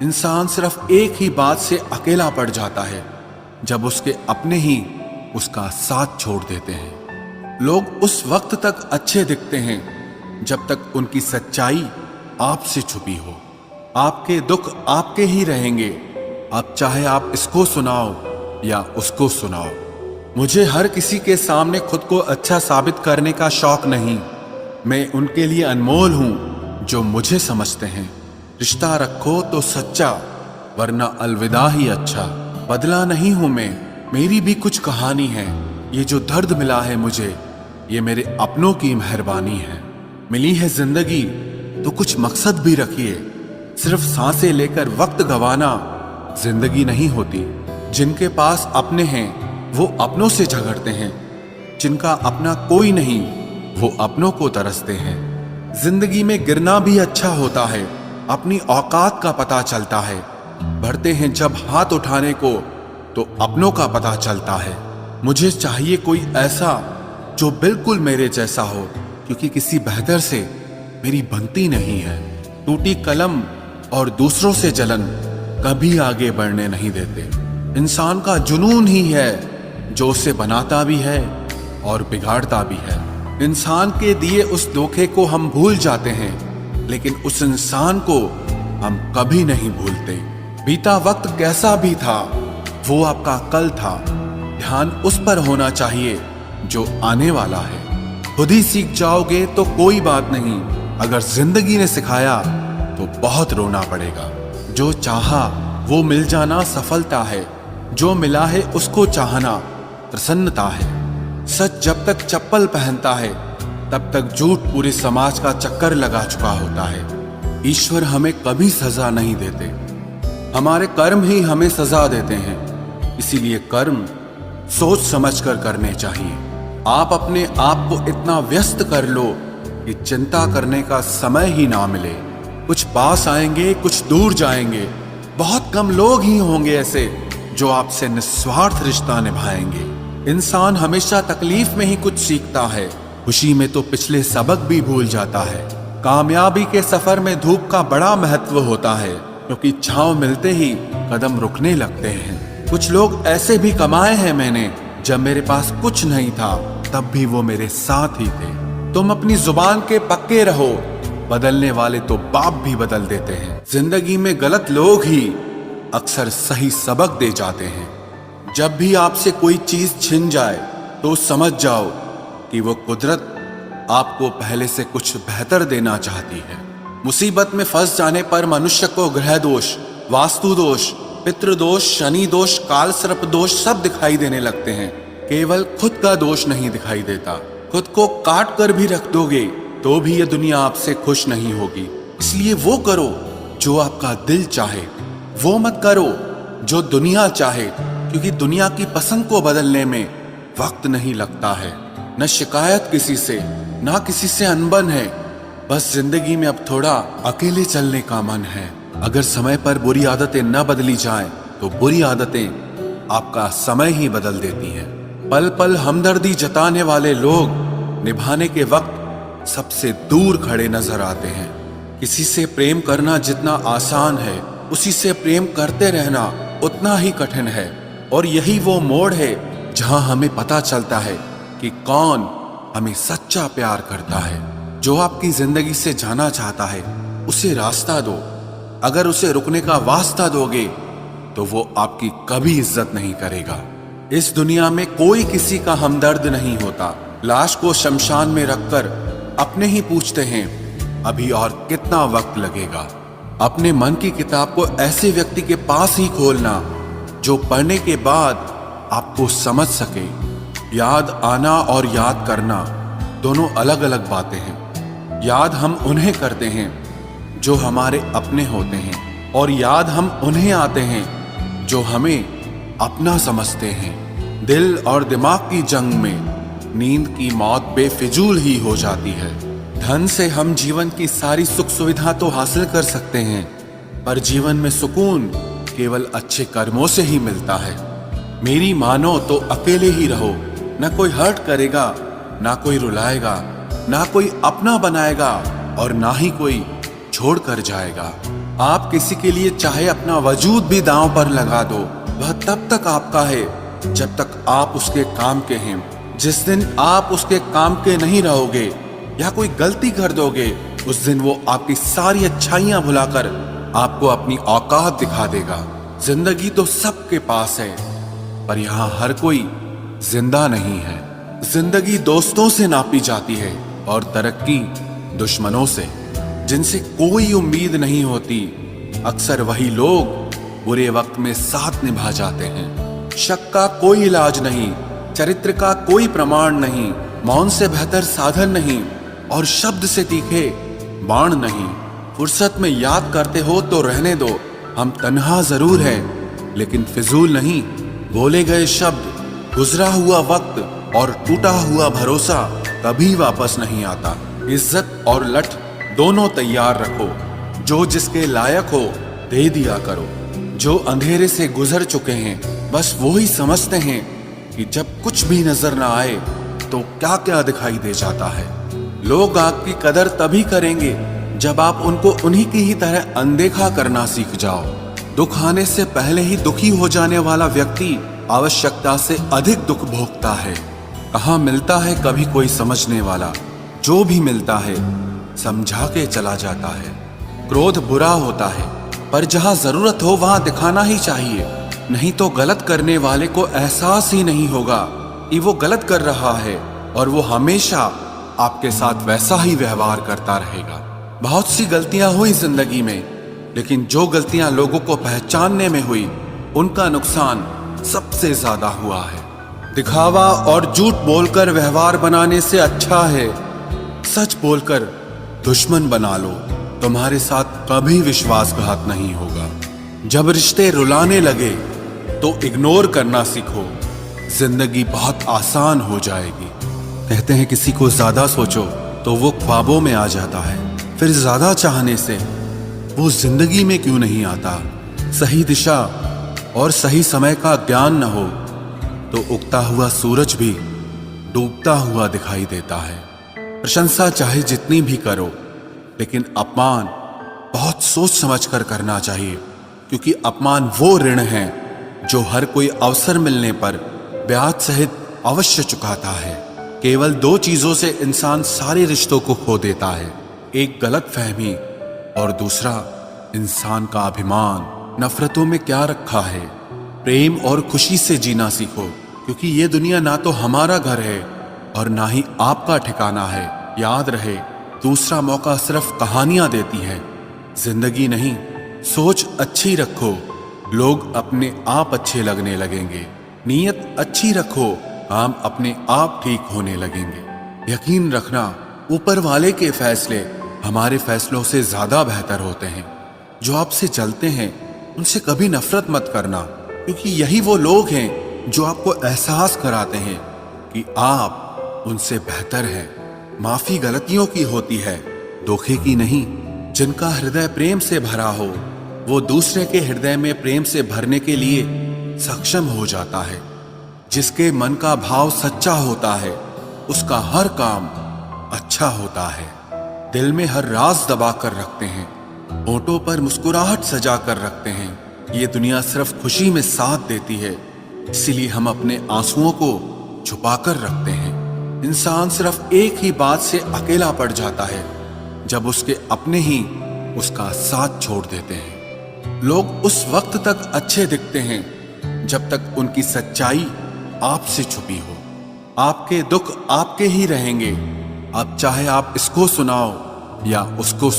इंसान सिर्फ एक ही बात से अकेला पड़ जाता है, जब उसके अपने ही उसका साथ छोड़ देते हैं। लोग उस वक्त तक अच्छे दिखते हैं जब तक उनकी सच्चाई आपसे छुपी हो। आपके दुख आपके ही रहेंगे, अब चाहे आप इसको सुनाओ या उसको सुनाओ। मुझे हर किसी के सामने खुद को अच्छा साबित करने का शौक नहीं। मैं उनके लिए अनमोल हूं जो मुझे समझते हैं। रिश्ता रखो तो सच्चा, वरना अलविदा ही अच्छा। बदला नहीं हूं मैं, मेरी भी कुछ कहानी है। ये जो दर्द मिला है मुझे, ये मेरे अपनों की मेहरबानी है। मिली है जिंदगी तो कुछ मकसद भी रखिए। सिर्फ सांसें लेकर वक्त गवाना जिंदगी नहीं होती। जिनके पास अपने हैं वो अपनों से झगड़ते हैं, जिनका अपना कोई नहीं वो अपनों को तरसते हैं। जिंदगी में गिरना भी अच्छा होता है, अपनी औकात का पता चलता है। बढ़ते हैं जब हाथ उठाने को तो अपनों का पता चलता है। मुझे चाहिए कोई ऐसा जो बिल्कुल मेरे जैसा हो, क्योंकि किसी बेहतर से मेरी बनती नहीं है। टूटी कलम और दूसरों से जलन कभी आगे बढ़ने नहीं देते। इंसान का जुनून ही है जो उसे बनाता भी है और बिगाड़ता भी है। इंसान के दिए उस धोखे को हम भूल जाते हैं, लेकिन उस इंसान को हम कभी नहीं भूलते। बीता वक्त कैसा भी था, वो आपका कल था। ध्यान उस पर होना चाहिए जो आने वाला है। खुद ही सीख जाओगे तो कोई बात नहीं, अगर जिंदगी ने सिखाया तो बहुत रोना पड़ेगा। जो चाहा वो मिल जाना सफलता है, जो मिला है उसको चाहना प्रसन्नता है। सच जब तक चप्पल पहनता है तब तक झूठ पूरे समाज का चक्कर लगा चुका होता है। ईश्वर हमें कभी सजा नहीं देते, हमारे कर्म ही हमें सजा देते हैं। इसीलिए कर्म सोच समझकर करने चाहिए। आप अपने आप को इतना व्यस्त कर लो कि चिंता करने का समय ही ना मिले। कुछ पास आएंगे, कुछ दूर जाएंगे। बहुत कम लोग ही होंगे ऐसे जो आपसे निस्वार्थ रिश्ता निभाएंगे। इंसान हमेशा तकलीफ में ही कुछ सीखता है, खुशी में तो पिछले सबक भी भूल जाता है। कामयाबी के सफर में धूप का बड़ा महत्व होता है, क्योंकि छांव मिलते ही कदम रुकने लगते हैं। कुछ लोग ऐसे भी कमाए हैं मैंने, जब मेरे पास कुछ नहीं था तब भी वो मेरे साथ ही थे। तुम अपनी जुबान के पक्के रहो, बदलने वाले तो बाप भी बदल देते हैं। जिंदगी में गलत लोग ही अक्सर सही सबक दे जाते हैं। जब भी आपसे कोई चीज छिन जाए तो समझ जाओ कि वो कुदरत आपको पहले से कुछ बेहतर देना चाहती है। मुसीबत में फंस जाने पर मनुष्य को ग्रह दोष, वास्तु दोष, पितृदोष, शनि दोष, काल सर्प दोष सब दिखाई देने लगते हैं। केवल खुद का दोष नहीं दिखाई देता। खुद को काट कर भी रख दोगे तो भी ये दुनिया आपसे खुश नहीं होगी। इसलिए वो करो जो आपका दिल चाहे, वो मत करो जो दुनिया चाहे, क्योंकि दुनिया की पसंद को बदलने में वक्त नहीं लगता है। न शिकायत किसी से, ना किसी से अनबन है। बस जिंदगी में अब थोड़ा अकेले चलने का मन है। अगर समय पर बुरी आदतें न बदली जाएं, तो बुरी आदतें आपका समय ही बदल देती हैं। पल पल हमदर्दी जताने वाले लोग निभाने के वक्त सबसे दूर खड़े नजर आते हैं। किसी से प्रेम करना जितना आसान है, उसी से प्रेम करते रहना उतना ही कठिन है। और यही वो मोड़ है जहां हमें पता चलता है कि कौन हमें सच्चा प्यार करता है। जो आपकी जिंदगी से जाना चाहता है उसे रास्ता दो। अगर उसे रुकने का वास्ता दोगे तो वो आपकी कभी इज्जत नहीं करेगा। इस दुनिया में कोई किसी का हमदर्द नहीं होता। लाश को शमशान में रखकर अपने ही पूछते हैं अभी और कितना वक्त लगेगा। अपने मन की किताब को ऐसे व्यक्ति के पास ही खोलना जो पढ़ने के बाद आपको समझ सके। याद आना और याद करना दोनों अलग अलग बातें हैं। याद हम उन्हें करते हैं जो हमारे अपने होते हैं, और याद हम उन्हें आते हैं जो हमें अपना समझते हैं। दिल और दिमाग की जंग में नींद की मौत बेफिजूल ही हो जाती है। धन से हम जीवन की सारी सुख सुविधा तो हासिल कर सकते हैं, पर जीवन में सुकून केवल अच्छे कर्मों से ही मिलता है। मेरी मानो तो अकेले ही रहो, ना कोई हर्ट करेगा, ना कोई रुलाएगा, ना कोई अपना बनाएगा और ना ही कोई छोड़ कर जाएगा। आप किसी के लिए चाहे अपना वजूद भी दांव पर लगा दो, वह तब तक आपका है जब तक आप उसके काम के हैं। जिस दिन आप उसके काम के नहीं रहोगे या कोई गलती कर दोगे, उस दिन वो आपकी सारी अच्छाइयां भुलाकर आपको अपनी औकात दिखा देगा। जिंदगी तो सबके पास है, पर यहाँ हर कोई जिंदा नहीं है। जिंदगी दोस्तों से नापी जाती है और तरक्की दुश्मनों से, जिनसे कोई उम्मीद नहीं होती। अक्सर वही लोग बुरे वक्त में साथ निभा जाते हैं। शक का कोई इलाज नहीं, चरित्र का कोई प्रमाण नहीं, मौन से बेहतर साधन नहीं और शब्द से तीखे बाण नहीं। फुर्सत में याद करते हो तो रहने दो, हम तन्हा जरूर हैं लेकिन फिजूल नहीं। बोले गए शब्द, गुजरा हुआ वक्त और टूटा हुआ भरोसा कभी वापस नहीं आता। इज्जत और लठ दोनों तैयार रखो, जो जिसके लायक हो दे दिया करो। जो अंधेरे से गुजर चुके हैं बस वो ही समझते हैं कि जब कुछ भी नजर ना आए तो क्या क्या दिखाई दे जाता है। लोग आपकी कदर तभी करेंगे जब आप उनको उन्हीं की ही तरह अनदेखा करना सीख जाओ। दुख आने से पहले ही दुखी हो जाने वाला व्यक्ति आवश्यकता से अधिक दुख भोगता है। कहाँ मिलता है कभी कोई समझने वाला, जो भी मिलता है समझा के चला जाता है। क्रोध बुरा होता है, पर जहाँ जरूरत हो वहां दिखाना ही चाहिए, नहीं तो गलत करने वाले को एहसास ही नहीं होगा कि वो गलत कर रहा है और वो हमेशा आपके साथ वैसा ही व्यवहार करता रहेगा। बहुत सी गलतियां हुई जिंदगी में, लेकिन जो गलतियां लोगों को पहचानने में हुई उनका नुकसान सबसे ज्यादा हुआ है। दिखावा और झूठ बोलकर व्यवहार बनाने से अच्छा है सच बोलकर दुश्मन बना लो, तुम्हारे साथ कभी विश्वासघात नहीं होगा। जब रिश्ते रुलाने लगे तो इग्नोर करना सीखो, जिंदगी बहुत आसान हो जाएगी। कहते हैं किसी को ज्यादा सोचो तो वो ख्वाबों में आ जाता है, फिर ज्यादा चाहने से वो जिंदगी में क्यों नहीं आता। सही दिशा और सही समय का ज्ञान न हो तो उगता हुआ सूरज भी डूबता हुआ दिखाई देता है। प्रशंसा चाहे जितनी भी करो, लेकिन अपमान बहुत सोच समझ कर करना चाहिए, क्योंकि अपमान वो ऋण है जो हर कोई अवसर मिलने पर ब्याज सहित अवश्य चुकाता है। केवल दो चीजों से इंसान सारे रिश्तों को खो देता है, एक गलत फहमी और दूसरा इंसान का अभिमान। नफरतों में क्या रखा है, प्रेम और खुशी से जीना सीखो, क्योंकि ये दुनिया ना तो हमारा घर है और ना ही आपका ठिकाना है। याद रहे, दूसरा मौका सिर्फ कहानियां देती है, जिंदगी नहीं। सोच अच्छी रखो, लोग अपने आप अच्छे लगने लगेंगे। नीयत अच्छी रखो, काम अपने आप ठीक होने लगेंगे। यकीन रखना, ऊपर वाले के फैसले हमारे फैसलों से ज्यादा बेहतर होते हैं। जो आपसे चलते हैं उनसे कभी नफरत मत करना, क्योंकि यही वो लोग हैं जो आपको एहसास कराते हैं कि आप उनसे बेहतर हैं। माफी गलतियों की होती है, धोखे की नहीं। जिनका हृदय प्रेम से भरा हो वो दूसरे के हृदय में प्रेम से भरने के लिए सक्षम हो जाता है। जिसके मन का भाव सच्चा होता है उसका हर काम अच्छा होता है। दिल में हर राज दबा कर रखते हैं, होठों पर मुस्कुराहट सजा कर रखते हैं। ये दुनिया सिर्फ खुशी में साथ देती है, इसीलिए हम अपने आंसुओं को छुपा कर रखते हैं। इंसान सिर्फ एक ही बात से अकेला पड़ जाता है, जब उसके अपने ही उसका साथ छोड़ देते हैं। लोग उस वक्त तक अच्छे दिखते हैं जब तक उनकी सच्चाई आपसे छुपी हो। आपके दुख आपके ही रहेंगे, अब चाहे आप इसको सुनाओ या उसको